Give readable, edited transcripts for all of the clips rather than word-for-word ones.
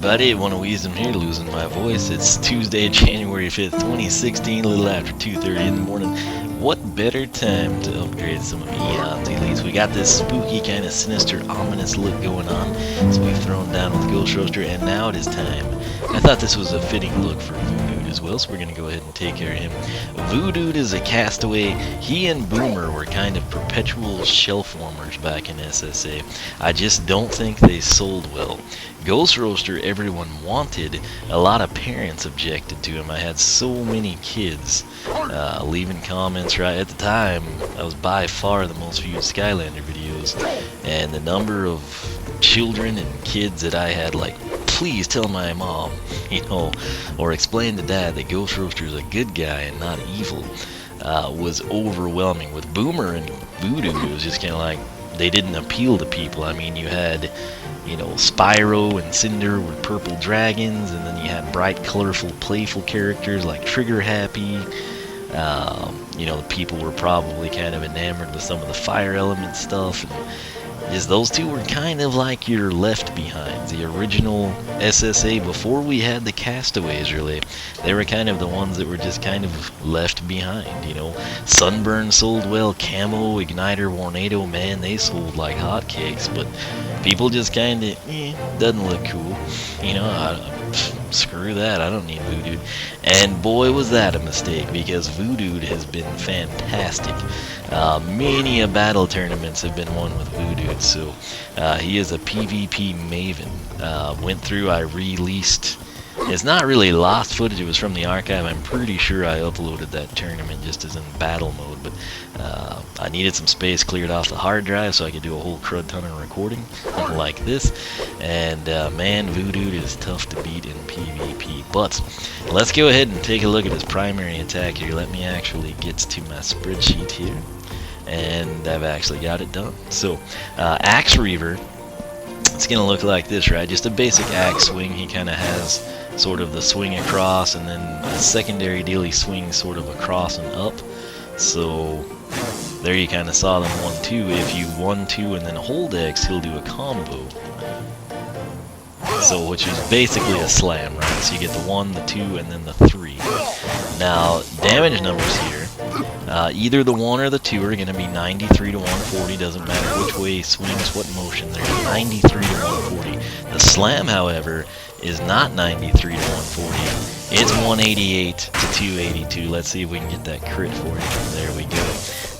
everybody, One of Weasem here, losing my voice. It's Tuesday, January 5th, 2016, a little after 2:30 in the morning. What better time to upgrade some of Eon's elites? We got this spooky, kind of sinister, ominous look going on, so we've thrown down with Ghost Roaster, and now it is time. I thought this was a fitting look for Voodood as well, so we're going to go ahead and take care of him. Voodood is a castaway. He and Boomer were kind of perpetual shelf warmers back in SSA. I just don't think they sold well. Ghost Roaster, everyone wanted. A lot of parents objected to him. I had so many kids leaving comments right at the time. I was by far the most viewed Skylander videos, and the number of children and kids that I had, like, please tell my mom, you know, or explain to dad that Ghost Roaster is a good guy and not evil, was overwhelming. With Boomer and Voodood, it was just kind of like they didn't appeal to people. I mean, you had, you know, Spyro and Cinder were purple dragons, and then you had bright, colorful, playful characters like Trigger Happy. You know, the people were probably kind of enamored with some of the fire element stuff, and just those two were kind of like your left behinds. The original SSA, before we had the castaways, really, they were kind of the ones that were just kind of left behind, you know. Sunburn sold well, Camo, Igniter, Warnado, man, they sold like hotcakes, but people just kind of, doesn't look cool, you know. Screw that, I don't need Voodood. And boy, was that a mistake, because Voodood has been fantastic. Many a battle tournaments have been won with Voodood, so he is a PvP maven. Went through, I released, it's not really lost footage, it was from the archive. I'm pretty sure I uploaded that tournament just as in battle mode, but I needed some space cleared off the hard drive so I could do a whole crud ton of recording like this. And man, Voodood is tough to beat in PvP. But let's go ahead and take a look at his primary attack here. Let me actually get to my spreadsheet here, and I've actually got it done. So Axe Reaver, it's gonna look like this, right? Just a basic axe swing. He kind of has sort of the swing across, and then a secondary deal, he swings sort of across and up. So there you kind of saw them 1-2. If you 1-2 and then hold X, he'll do a combo. So, which is basically a slam, right? So you get the 1, the 2, and then the 3. Now, damage numbers here, either the 1 or the 2 are going to be 93 to 140. Doesn't matter which way he swings, what motion. There's 93 to 140. The slam, however, is not 93 to 140. It's 188 to 282. Let's see if we can get that crit for you. There we go.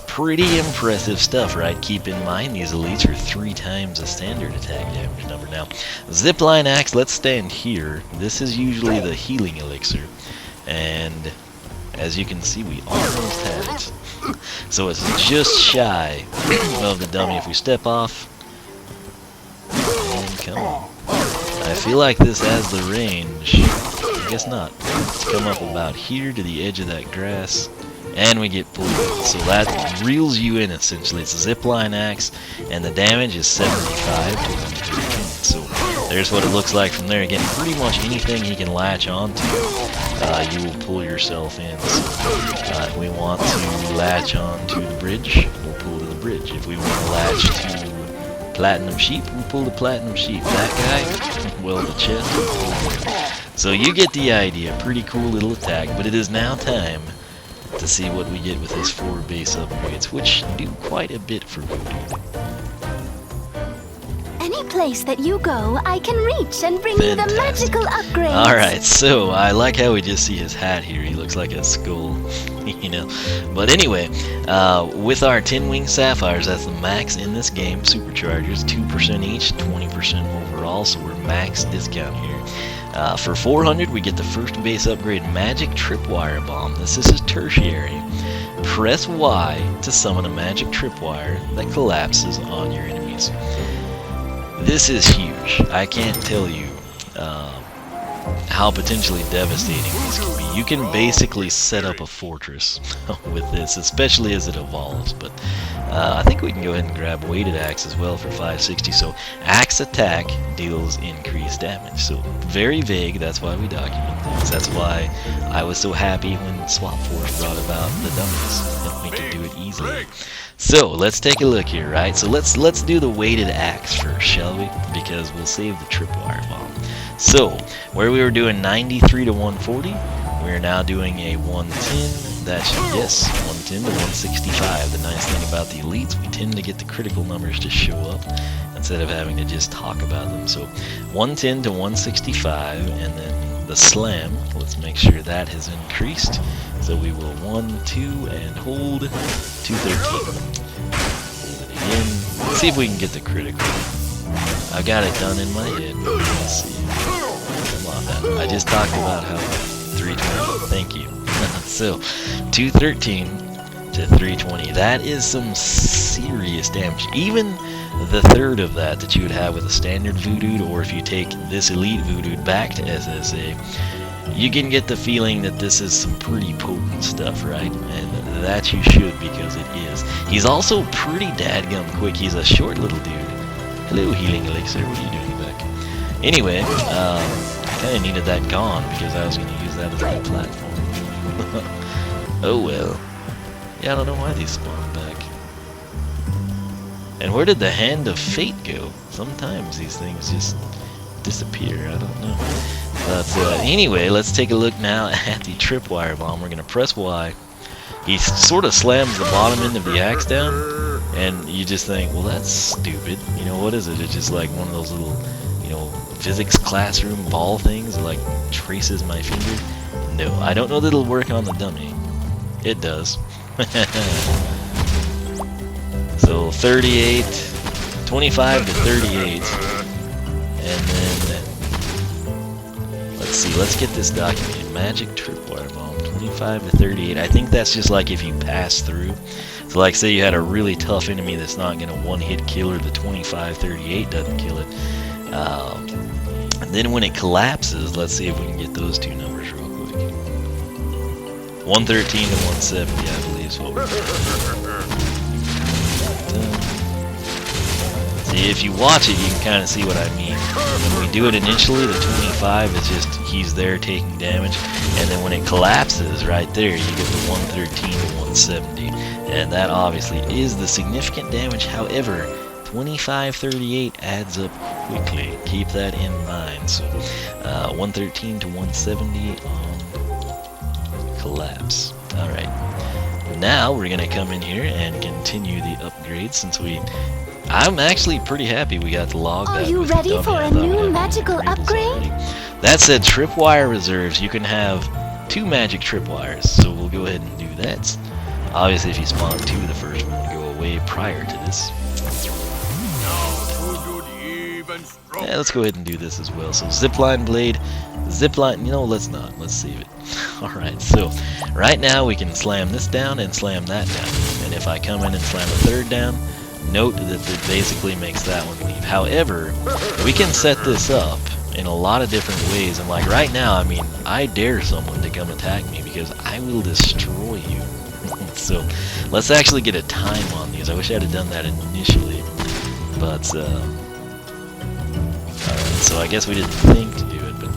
Pretty impressive stuff, right? Keep in mind, these elites are 3 times the standard attack damage number. Now, Zipline Axe, let's stand here. This is usually the healing elixir, and as you can see, we almost have it. So it's just shy of the dummy. If we step off, and come on. I feel like this has the range. I guess not. Let's come up about here to the edge of that grass, and we get pulled. So that reels you in, essentially. It's a zipline axe, and the damage is 75 to 113. So there's what it looks like from there. Again, pretty much anything he can latch onto, you will pull yourself in. So if we want to latch onto the bridge, we'll pull to the bridge. If we want to latch to Platinum Sheep, we'll pull the Platinum Sheep. That guy, well, the chest, we'll pull him. So you get the idea. Pretty cool little attack, but it is now time to see what we get with his 4 base upgrades, which do quite a bit for Voodood. Any place that you go, I can reach and bring you the magical upgrades. Alright, so I like how we just see his hat here. He looks like a skull, you know. But anyway, with our 10 wing sapphires, that's the max in this game, superchargers, 2% each, 20% overall, so we're max discount here. For 400, we get the first base upgrade, Magic Tripwire Bomb. This is his tertiary. Press Y to summon a magic tripwire that collapses on your enemies. This is huge. I can't tell you how potentially devastating this can be. You can basically set up a fortress with this, especially as it evolves. But I think we can go ahead and grab weighted axe as well for 560. So axe attack deals increased damage. So very vague. That's why we document things. That's why I was so happy when Swap Force brought about the dummies, and we could do it easily. So let's take a look here, right? So let's do the weighted axe first, shall we? Because we'll save the tripwire bomb. So, where we were doing 93 to 140, we are now doing a 110. That's, yes, 110 to 165. The nice thing about the elites, we tend to get the critical numbers to show up instead of having to just talk about them. So, 110 to 165, and then the slam, let's make sure that has increased. So we will 1, 2, and hold 213. Hold it again. Let's see if we can get the critical. I got it done in my head. Let's see. Come on, man. I just talked about how 320. Thank you. So 213 to 320. That is some serious damage. Even the third of that you would have with a standard Voodood, or if you take this elite Voodood back to SSA, you can get the feeling that this is some pretty potent stuff, right? And that you should, because it is. He's also pretty dadgum quick. He's a short little dude. Hello, Healing Elixir. What are you doing back? Anyway, I kind of needed that gone because I was going to use that as my platform. Oh well. Yeah, I don't know why these spawn back. And where did the Hand of Fate go? Sometimes these things just disappear. I don't know. But anyway, let's take a look now at the Tripwire Bomb. We're going to press Y. He sort of slams the bottom end of the axe down, and you just think, well, that's stupid. You know, what is it? It's just like one of those little, you know, physics classroom ball things that, like, traces my finger. No, I don't know that it'll work on the dummy. It does. So 38, 25 to 38, and then let's see. Let's get this documented. Magic Tripwire Bomb, 25 to 38. I think that's just like if you pass through. So, like, say you had a really tough enemy that's not gonna one-hit kill, or the 25-38 doesn't kill it. And then when it collapses, let's see if we can get those two numbers real quick. 113 to 170, I believe is what we're doing. See, if you watch it, you can kind of see what I mean. When we do it initially, the 25 is just he's there taking damage, and then when it collapses right there, you get the 113 to 170, and that obviously is the significant damage. However, 25-38 adds up quickly. Keep that in mind. So 113 to 170 on collapse. Alright. Now we're going to come in here and continue the upgrade, since I'm actually pretty happy we got the log. Are you ready for a new magical upgrade? That said, Tripwire Reserves, you can have 2 magic tripwires, so we'll go ahead and do that. Obviously, if you spawn 2, the first one will go away prior to this. Yeah, let's go ahead and do this as well. So zipline blade, zipline, you know, let's not. Let's save it. Alright, so right now we can slam this down and slam that down. And if I come in and slam a third down, note that it basically makes that one leave. However, we can set this up in a lot of different ways. And like right now, I mean, I dare someone to come attack me because I will destroy you. So let's actually get a time on these. I wish I had done that initially. But, alright, so I guess we didn't think to do it, but...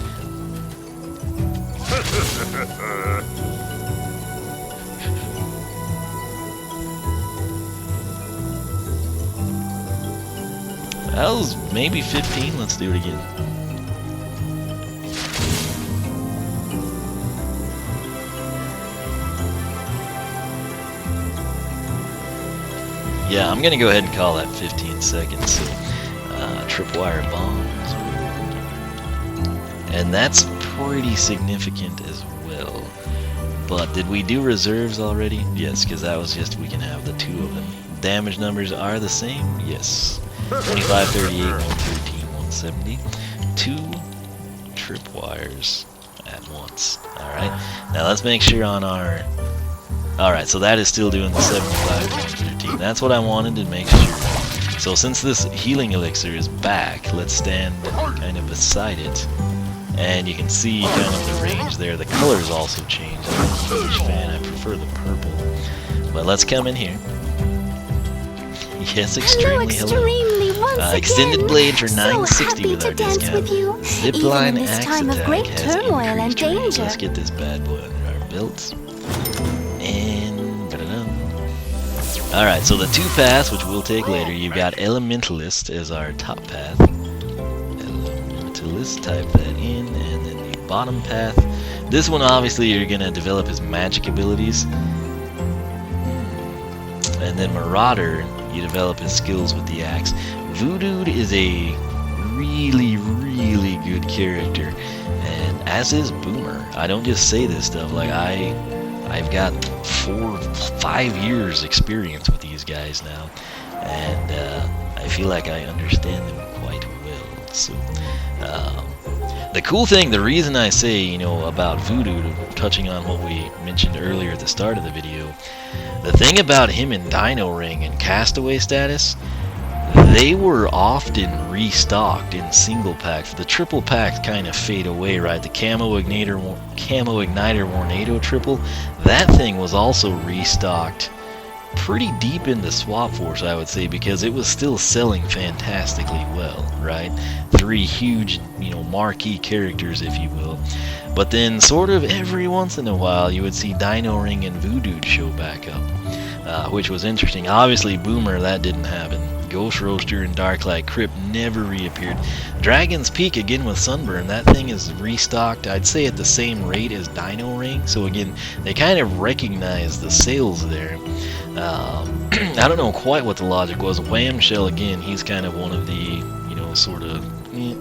That was maybe 15. Let's do it again. Yeah, I'm gonna go ahead and call that 15 seconds. So, tripwire bombs, and that's pretty significant as well. But did we do reserves already? Yes, because that was just, we can have the 2 of them. Damage numbers are the same. Yes. 25, 38, 113, 170. 2 tripwires at once. Alright, now let's make sure on our... Alright, so that is still doing the 75 to 113. That's what I wanted to make sure. So since this healing elixir is back, let's stand kind of beside it. And you can see kind of the range there. The colors also change. I'm a huge fan. I prefer the purple. But let's come in here. Yes, extremely hello. Extended blade for 960 with our discount. Zipline axe attack has increased range. Let's get this bad boy under our belts. And alright, so the 2 paths, which we'll take later, you've got Elementalist as our top path. Elementalist. this, type that in, and then the bottom path. This one, obviously, you're going to develop his magic abilities. And then Marauder, you develop his skills with the axe. Voodood is a really, really good character, and as is Boomer. I don't just say this stuff, like I've got 4-5 years experience with these guys now, and I feel like I understand them quite well. So the cool thing, the reason I say, you know, about Voodood, touching on what we mentioned earlier at the start of the video, the thing about him in Dino Ring and Castaway status, they were often restocked in single packs. The triple packs kind of fade away, right? The Camo Igniter Tornado triple, that thing was also restocked pretty deep into Swap Force, I would say, because it was still selling fantastically well, right? 3 huge, you know, marquee characters, if you will. But then sort of every once in a while you would see Dino Ring and Voodood show back up, which was interesting. Obviously Boomer, that didn't happen. Ghost Roaster and Darklight Crypt never reappeared. Dragon's Peak, again with Sunburn, that thing is restocked, I'd say, at the same rate as Dino Ring. So again, they kind of recognize the sales there. I don't know quite what the logic was. Whamshell, again, he's kind of one of the, you know, sort of, you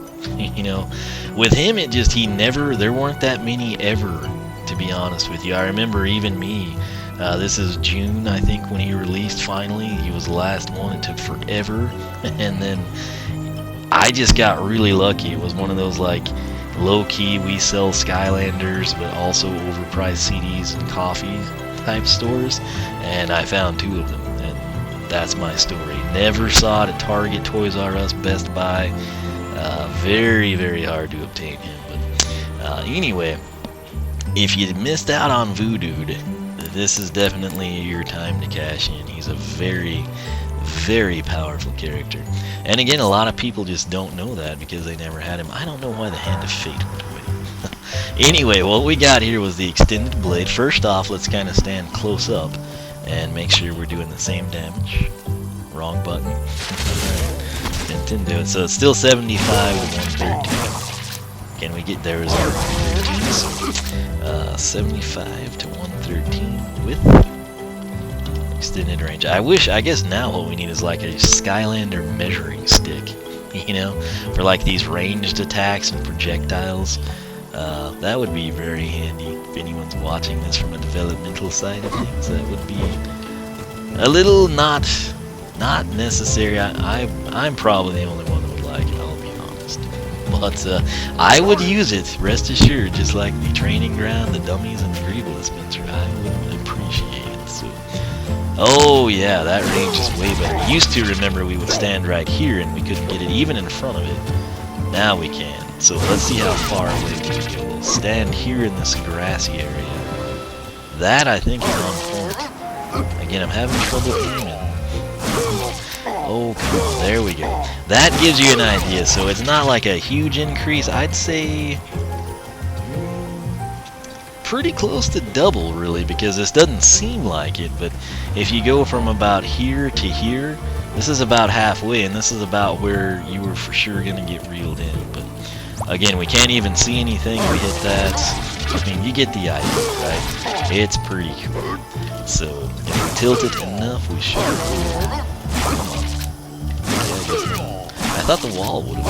know, with him it just, there weren't that many ever, to be honest with you. I remember even me, this is June, I think, when he released finally. He was the last one. It took forever. And then I just got really lucky. It was one of those, like, low-key, we sell Skylanders, but also overpriced CDs and coffee type stores. And I found 2 of them. And that's my story. Never saw it at Target, Toys R Us, Best Buy. Very, very hard to obtain him. But anyway, if you missed out on Voodood, this is definitely your time to cash in. He's a very, very powerful character. And again, a lot of people just don't know that because they never had him. I don't know why the Hand of Fate went away. Anyway, what we got here was the extended blade. First off, let's kind of stand close up and make sure we're doing the same damage. Wrong button. Didn't do it. So it's still 75 to 113. Can we get there? Is our 113? 75 to 113 with extended range. I guess now what we need is like a Skylander measuring stick, you know, for like these ranged attacks and projectiles. That would be very handy if anyone's watching this from a developmental side of things. That would be a little not necessary. I'm probably the only one who would like it, I'll be honest. But I would use it, rest assured, just like the training ground, the dummies, and the Greeble dispenser. I would appreciate it. So, oh yeah, that range is way better. Used to, remember, we would stand right here and we couldn't get it even in front of it. Now we can. So let's see how far away we can go. We'll stand here in this grassy area. That, I think, is on point. Again, I'm having trouble aiming. Oh, come on, there we go. That gives you an idea. So it's not like a huge increase. I'd say pretty close to double, really, because this doesn't seem like it. But if you go from about here to here, this is about halfway, and this is about where you were for sure going to get reeled in. But again, we can't even see anything. We hit that. I mean, you get the idea, right? It's pretty cool. So if we tilt it enough, we should. Come on. I thought the wall would have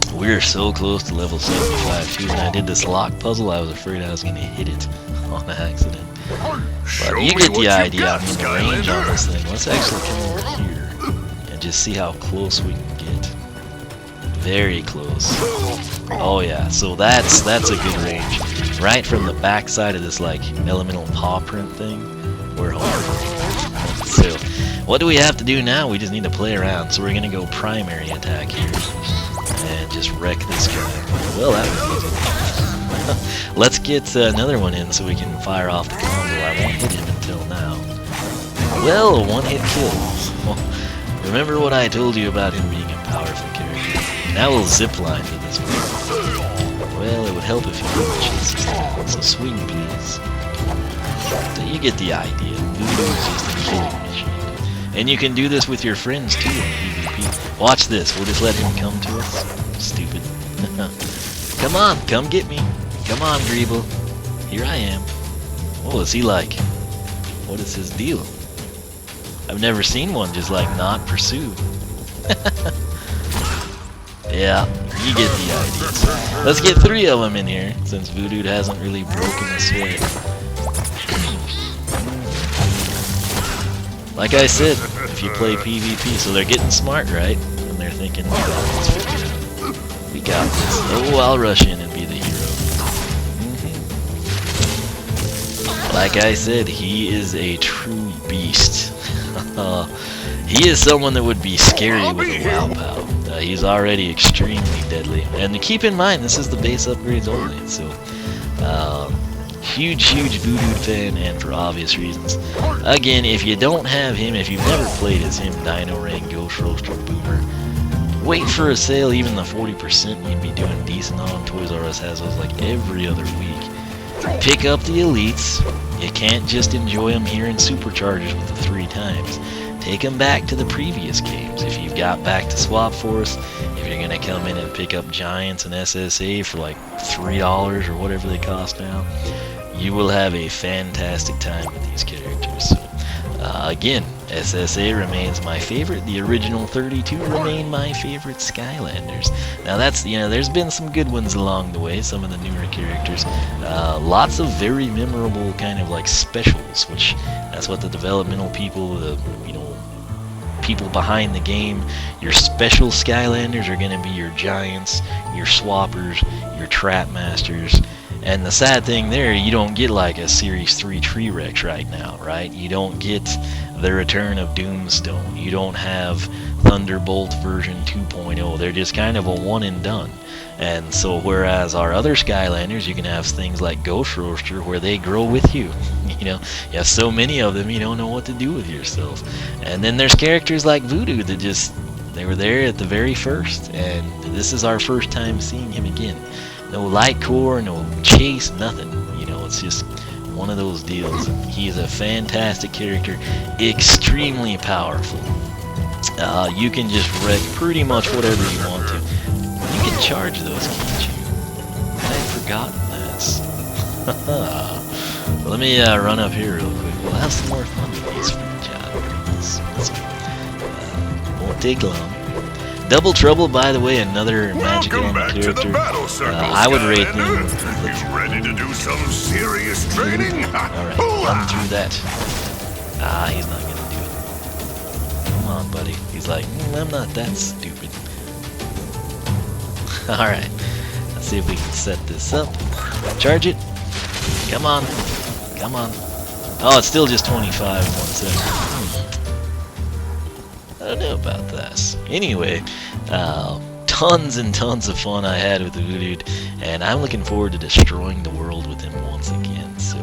worked. We're so close to level 75 too. When I did this lock puzzle, I was afraid I was going to hit it on accident. But you get the idea. I mean, the range on this thing. Let's actually come over here and just see how close we can get. Very close. Oh yeah, so that's a good range. Right from the back side of this like elemental paw print thing, we're home. So what do we have to do now? We just need to play around. So we're gonna go primary attack here and just wreck this guy. Well, that was easy. Let's get another one in so we can fire off the combo. I won't hit him until now. Well, a one-hit kill. Remember what I told you about him being a powerful character. Now we'll zipline to this one. Well, it would help if you could chase this down. So swing, please. So you get the idea. Voodood is just a killing machine. And you can do this with your friends too in PvP. Watch this. We'll just let him come to us. Stupid. Come on, come get me. Come on, Greeble. Here I am. What is he like? What is his deal? I've never seen one just like not pursue. Yeah, you get the idea. So let's get 3 of them in here, since Voodood hasn't really broken the sweat. Like I said, if you play PvP, so they're getting smart, right? And they're thinking, let's figure it out. We got this. Oh, I'll rush in and be the hero. Like I said, he is a true beast. He is someone that would be scary with a WoW POW. He's already extremely deadly. And keep in mind, this is the base upgrades only. So, huge Voodood fan, and for obvious reasons. Again, if you don't have him, if you've never played as him, Dino Rain, Ghost Roaster, Boomer, wait for a sale. Even the 40% you'd be doing decent on. Toys R Us has those like every other week. Pick up the elites. You can't just enjoy them here in SuperChargers with the 3 times. Take them back to the previous games. If you've got back to Swap Force, if you're going to come in and pick up Giants and SSA for like $3 or whatever they cost now, you will have a fantastic time with these characters. So, again, SSA remains my favorite. The original 32 remain my favorite Skylanders. Now that's, there's been some good ones along the way, some of the newer characters. Lots of very memorable kind of like specials, which that's what the developmental people, the, people behind the game, your special Skylanders are going to be your Giants, your Swappers, your Trap Masters. And the sad thing there, you don't get like a Series 3 Tree Rex right now, right? You don't get the return of Doomstone. You don't have Thunderbolt version 2.0. They're just kind of a one and done. And so whereas our other Skylanders, you can have things like Ghost Roaster where they grow with you. You have so many of them, you don't know what to do with yourself. And then there's characters like Voodood that just, they were there at the very first. And this is our first time seeing him again. No light core, no chase, nothing. It's just one of those deals. He is a fantastic character, extremely powerful. You can just wreck pretty much whatever you want to. You can charge those, can't you? I'd forgotten that. Let me run up here real quick. We'll have some more fun with these free won't take long. Double Trouble, by the way, another magic element character. I would rate him. You ready to do some serious training? Alright, run through that. He's not gonna do it. Come on, buddy. He's like, I'm not that stupid. Alright, let's see if we can set this up. Charge it. Come on. Come on. Oh, it's still just 25 in 1 second. I don't know about this. Anyway, tons and tons of fun I had with the Voodood, and I'm looking forward to destroying the world with him once again. So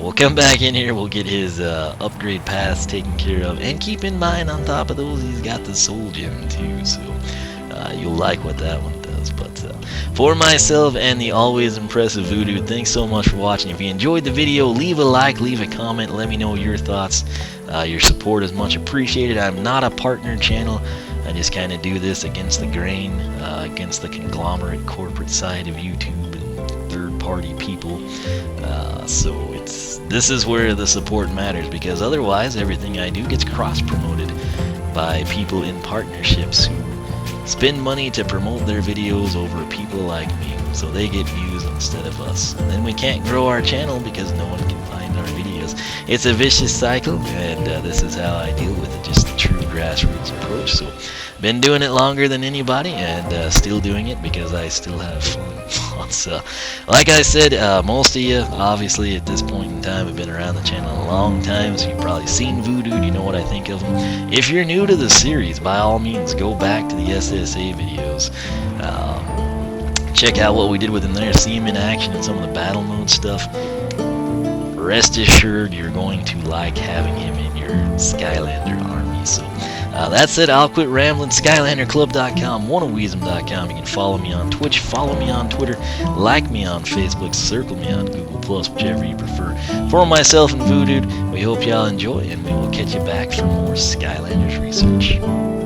we'll come back in here, we'll get his upgrade paths taken care of, and keep in mind on top of those he's got the soul gem too, so you'll like what that one does. But for myself and the always impressive Voodood, thanks so much for watching. If you enjoyed the video, leave a like, leave a comment, let me know your thoughts. Your support is much appreciated. I'm not a partner channel. I just kind of do this against the grain, against the conglomerate corporate side of YouTube and third-party people. So this is where the support matters, because otherwise everything I do gets cross-promoted by people in partnerships who spend money to promote their videos over people like me, so they get views instead of us. And then we can't grow our channel because no one can find our videos. It's a vicious cycle, and this is how I deal with it, just a true grassroots approach. So, been doing it longer than anybody, and still doing it because I still have fun. So, like I said, most of you, obviously, at this point in time, have been around the channel a long time, so you've probably seen Voodood, you know what I think of him. If you're new to the series, by all means, go back to the SSA videos. Check out what we did with him there, see him in action in some of the battle mode stuff. Rest assured you're going to like having him in your Skylander army. So That's it. I'll quit rambling. SkylanderClub.com, oneofweezem.com. You can follow me on Twitch, follow me on Twitter, like me on Facebook, circle me on Google+, whichever you prefer. For myself and Voodood, we hope y'all enjoy, and we will catch you back for more Skylanders research.